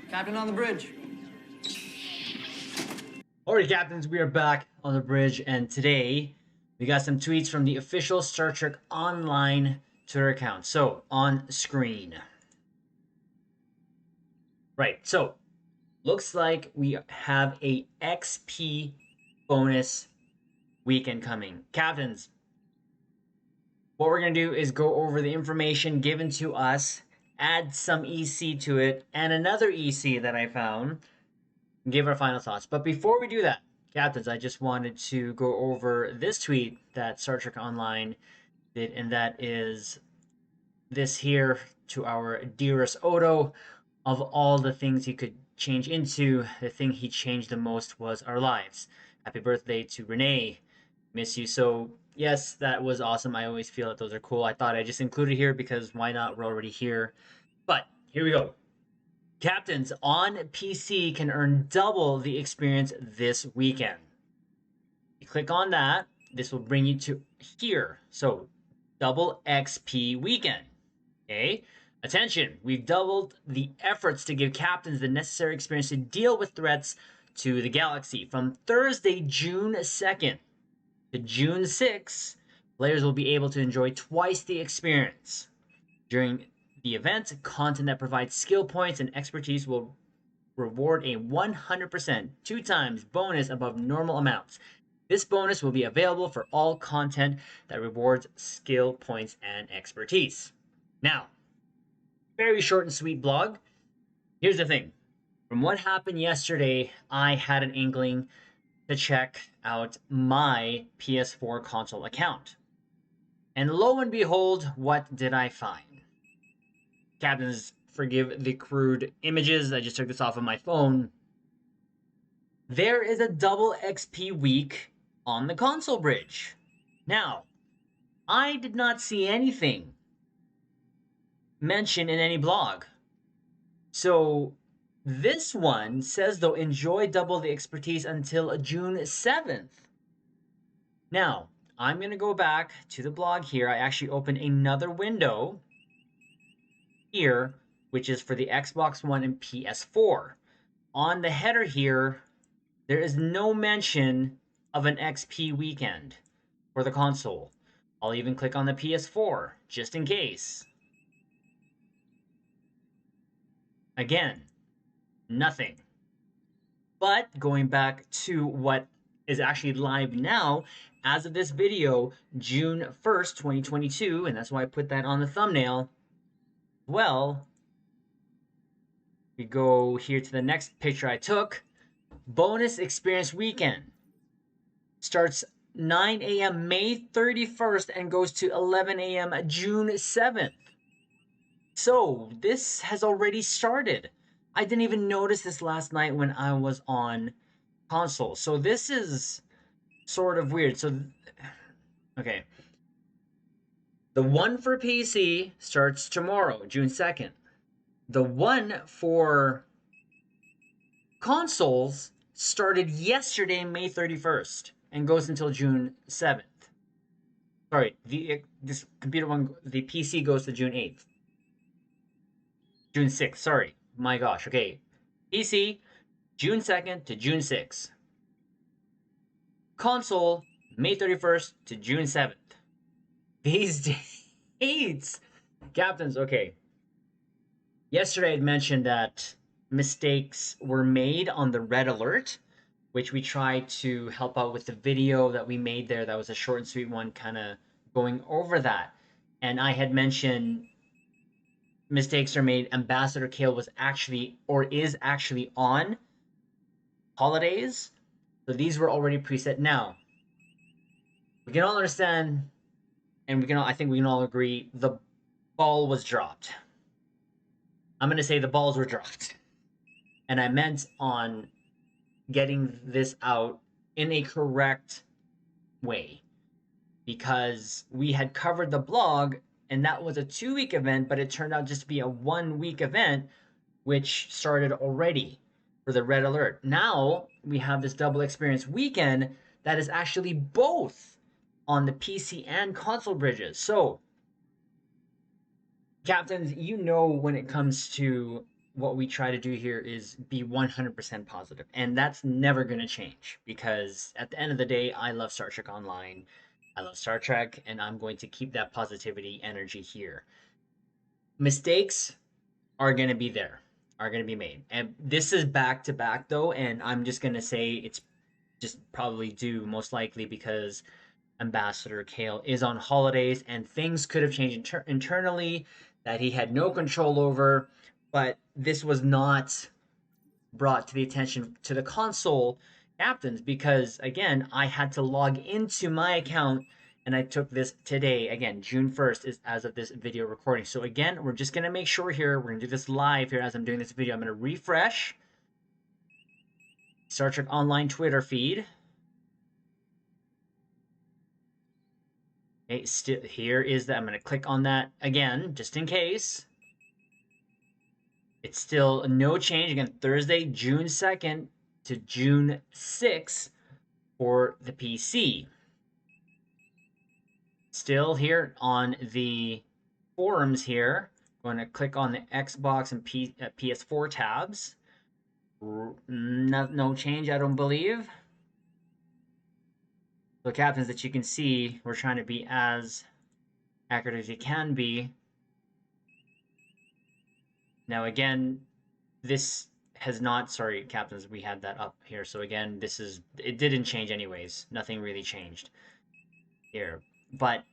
Captain on the bridge. Alright, Captains, we are back on the bridge, and today we got some tweets from the official Star Trek Online Twitter account. So, on screen. Right, so looks like we have a XP bonus weekend coming. Captains, what we're going to do is go over the information given to us, add some EC to it, and another EC that I found, and give our final thoughts. But before we do that, Captains, I just wanted to go over this tweet that Star Trek Online did, and that is this here to our dearest Odo. Of all the things he could change into, the thing he changed the most was our lives. Happy birthday to Renee. Miss you. So, yes, that was awesome. I always feel that those are cool. I thought I just included here because why not? We're already here. But here we go. Captains on PC can earn double the experience this weekend. You click on that, this will bring you to here. So, double XP weekend. Okay? Attention, we've doubled the efforts to give captains the necessary experience to deal with threats to the galaxy. From Thursday, June 2nd to June 6th, players will be able to enjoy twice the experience. During the event, content that provides skill points and expertise will reward a 100% 2 times bonus above normal amounts. This bonus will be available for all content that rewards skill points and expertise. Now, very short and sweet blog. Here's the thing. From what happened yesterday, I had an inkling to check out my PS4 console account. And lo and behold, what did I find? Captains, forgive the crude images. I just took this off of my phone. There is a double XP week on the console bridge. Now, I did not see anything mentioned in any blog. So this one says, though, enjoy double the expertise until June 7th. Now, I'm going to go back to the blog here. I actually opened another window here, which is for the Xbox One and PS4. On the header here, there is no mention of an XP weekend for the console. I'll even click on the PS4, just in case. Again, nothing. But going back to what is actually live now, as of this video, June 1st, 2022, and that's why I put that on the thumbnail. Well, we go here to the next picture I took. Bonus Experience Weekend starts 9 a.m. May 31st and goes to 11 a.m. June 7th. So, this has already started. I didn't even notice this last night when I was on console. So, this is sort of weird. So, okay. The one for PC starts tomorrow, June 2nd. The one for consoles started yesterday, May 31st, and goes until June 7th. Sorry, this computer one, the PC goes to June 8th. June 6th, sorry. My gosh, okay. PC, June 2nd to June 6th. Console, May 31st to June 7th. These dates! Captains, okay. Yesterday I mentioned that mistakes were made on the red alert, which we tried to help out with the video that we made there. That was a short and sweet one, kind of going over that. And I had mentioned mistakes are made. Ambassador Kale was actually, or is actually, on holidays. So these were already preset. Now, we can all understand, and I think we can all agree, the ball was dropped. I'm going to say the balls were dropped. And I meant on getting this out in a correct way. Because we had covered the blog, and that was a 2-week event, but it turned out just to be a 1-week event, which started already for the red alert. Now we have this double experience weekend that is actually both on the PC and console bridges. So, Captains, you know when it comes to what we try to do here is be 100% positive, and that's never going to change because at the end of the day, I love Star Trek Online. I love Star Trek, and I'm going to keep that positivity energy here. Mistakes are going to be there, are going to be made. And this is back to back, though, and I'm just going to say it's just probably due most likely because Ambassador Kale is on holidays and things could have changed internally that he had no control over. But this was not brought to the attention to the console captains because, again, I had to log into my account and I took this today. Again, June 1st is as of this video recording. So, again, we're just going to make sure here, we're going to do this live here as I'm doing this video. I'm going to refresh Star Trek Online Twitter feed. Okay, here is that. I'm going to click on that again, just in case. It's still no change. Again, Thursday, June 2nd to June 6th for the PC. Still here on the forums here. I'm going to click on the Xbox and PS4 tabs. No change, I don't believe. So, captains, that you can see, we're trying to be as accurate as you can be. Now, again, this has not, sorry, captains, we had that up here. So, again, it didn't change anyways. Nothing really changed here. But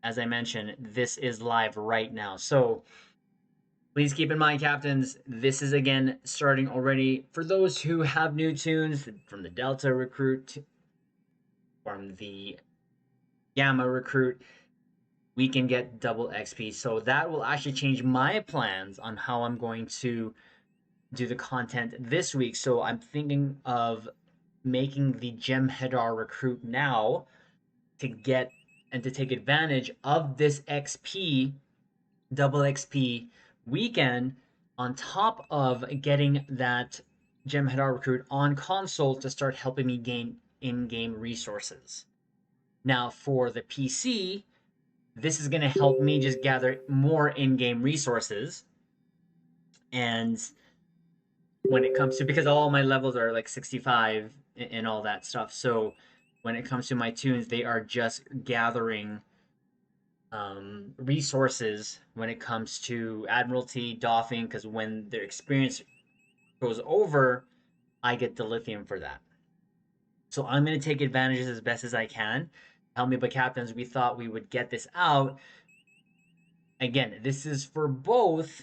as I mentioned, this is live right now. So, please keep in mind, captains, this is again starting already. For those who have new tunes from the Delta recruit, from the Gamma recruit, we can get double XP. So that will actually change my plans on how I'm going to do the content this week. So I'm thinking of making the Gem Hedar recruit now to get and to take advantage of this XP, double XP weekend on top of getting that Gem Hadar recruit on console to start helping me gain in-game resources. Now for the PC, this is going to help me just gather more in-game resources. And when it comes to, because all my levels are like 65 and all that stuff. So when it comes to my tunes, they are just gathering resources when it comes to Admiralty, doffing, because when their experience goes over, I get the lithium for that. So I'm going to take advantages as best as I can. Help me, but captains, we thought we would get this out. Again, this is for both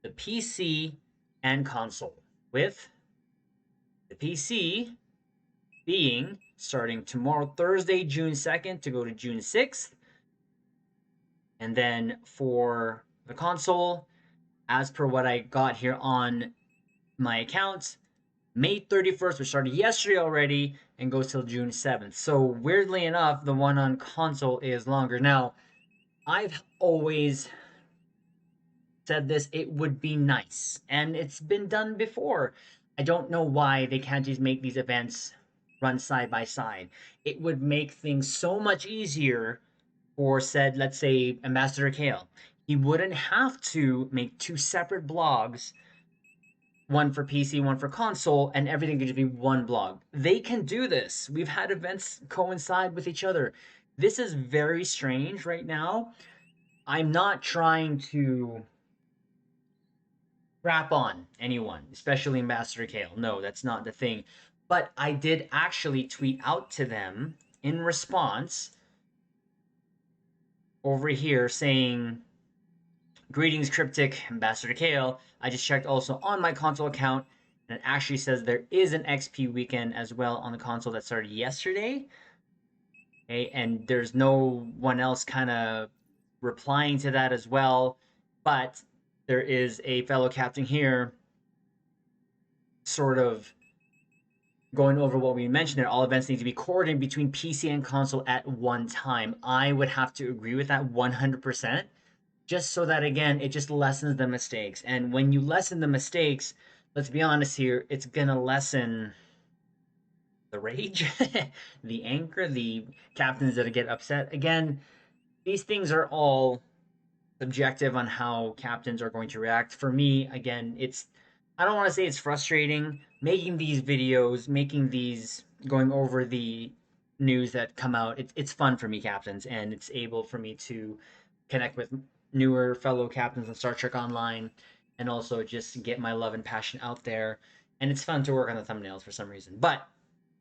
the PC and console, with the PC being starting tomorrow, Thursday, June 2nd to go to June 6th. And then for the console, as per what I got here on my account, May 31st, which started yesterday already, and goes till June 7th. So weirdly enough, the one on console is longer. Now, I've always said this, it would be nice, and it's been done before. I don't know why they can't just make these events run side by side. It would make things so much easier for said, let's say, Ambassador Kale. He wouldn't have to make two separate blogs, one for PC, one for console, and everything could just be one blog. They can do this. We've had events coincide with each other. This is very strange right now. I'm not trying to crap on anyone, especially Ambassador Kale. No, that's not the thing. But I did actually tweet out to them in response over here saying, greetings, Cryptic, Ambassador Kale. I just checked also on my console account, and it actually says there is an XP weekend as well on the console that started yesterday. Okay, and there's no one else kind of replying to that as well. But there is a fellow captain here sort of going over what we mentioned there. All events need to be coordinated between PC and console at one time. I would have to agree with that 100%. Just so that, again, it just lessens the mistakes. And when you lessen the mistakes, let's be honest here, it's going to lessen the rage, the anger, the captains that get upset. Again, these things are all subjective on how captains are going to react. For me, again, I don't want to say it's frustrating making these videos, going over the news that come out. It's fun for me, captains, and it's able for me to connect with newer fellow captains on Star Trek Online, and also just get my love and passion out there. And it's fun to work on the thumbnails for some reason. But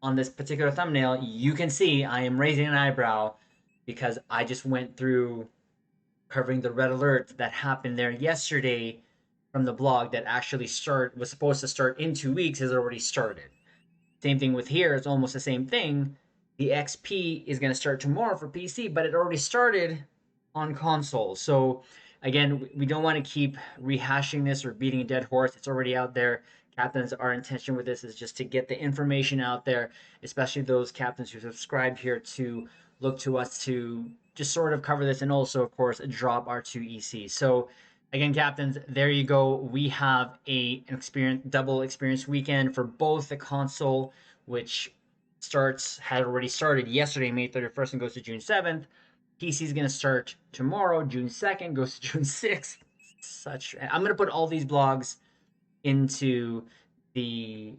on this particular thumbnail, you can see I am raising an eyebrow because I just went through covering the red alert that happened there yesterday from the blog that actually was supposed to start in 2 weeks has already started. Same thing with here, it's almost the same thing. The XP is going to start tomorrow for PC, but it already started on console. So again, we don't want to keep rehashing this or beating a dead horse. It's already out there. Captains, our intention with this is just to get the information out there, especially those captains who subscribed here to look to us to just sort of cover this and also, of course, drop our 2 EC. So again, captains, there you go. We have an double experience weekend for both the console, which had already started yesterday, May 31st, and goes to June 7th. PC is going to start tomorrow, June 2nd, goes to June 6th. I'm going to put all these blogs into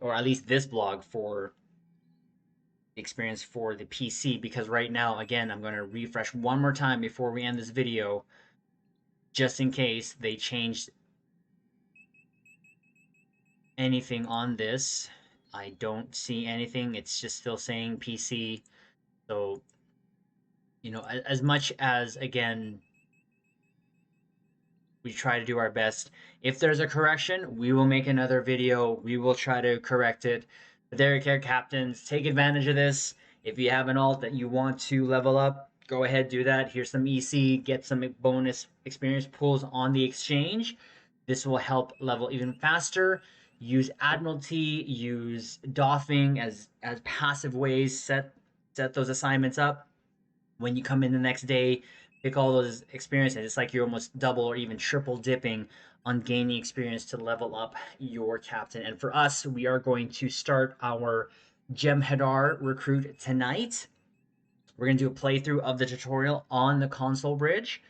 or at least this blog for the experience for the PC, because right now, again, I'm going to refresh one more time before we end this video, just in case they changed anything on this. I don't see anything. It's just still saying PC. So, as much as, again, we try to do our best. If there's a correction, we will make another video. We will try to correct it. But there you go, captains. Take advantage of this. If you have an alt that you want to level up, go ahead, do that. Here's some EC. Get some bonus experience pools on the exchange. This will help level even faster. Use Admiralty, use Doffing as passive ways. Set those assignments up. When you come in the next day, pick all those experiences. It's like you're almost double or even triple dipping on gaining experience to level up your captain. And for us, we are going to start our Jem'Hadar recruit tonight. We're going to do a playthrough of the tutorial on the console bridge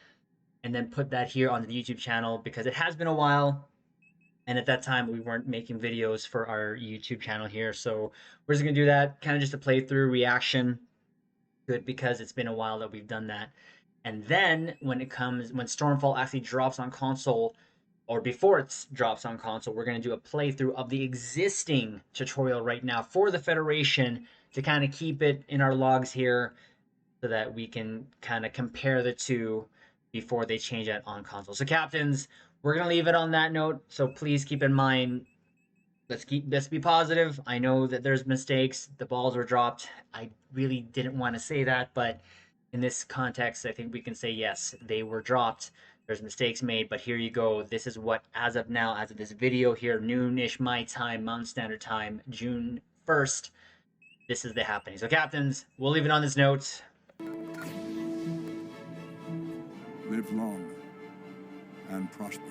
and then put that here on the YouTube channel because it has been a while. And at that time, we weren't making videos for our YouTube channel here. So we're just going to do that, kind of just a playthrough reaction. Good, because it's been a while that we've done that. And then when Stormfall actually drops on console, or before it drops on console, we're going to do a playthrough of the existing tutorial right now for the Federation to kind of keep it in our logs here so that we can kind of compare the two before they change that on console. So captains, we're going to leave it on that note. So please keep in mind, let's be positive. I know that there's mistakes. The balls were dropped. I really didn't want to say that, but in this context, I think we can say yes, they were dropped. There's mistakes made, but here you go. This is what, as of now, as of this video here, noonish my time, Mountain Standard Time, June 1st, this is the happening. So captains, we'll leave it on this note. Live long and prosper.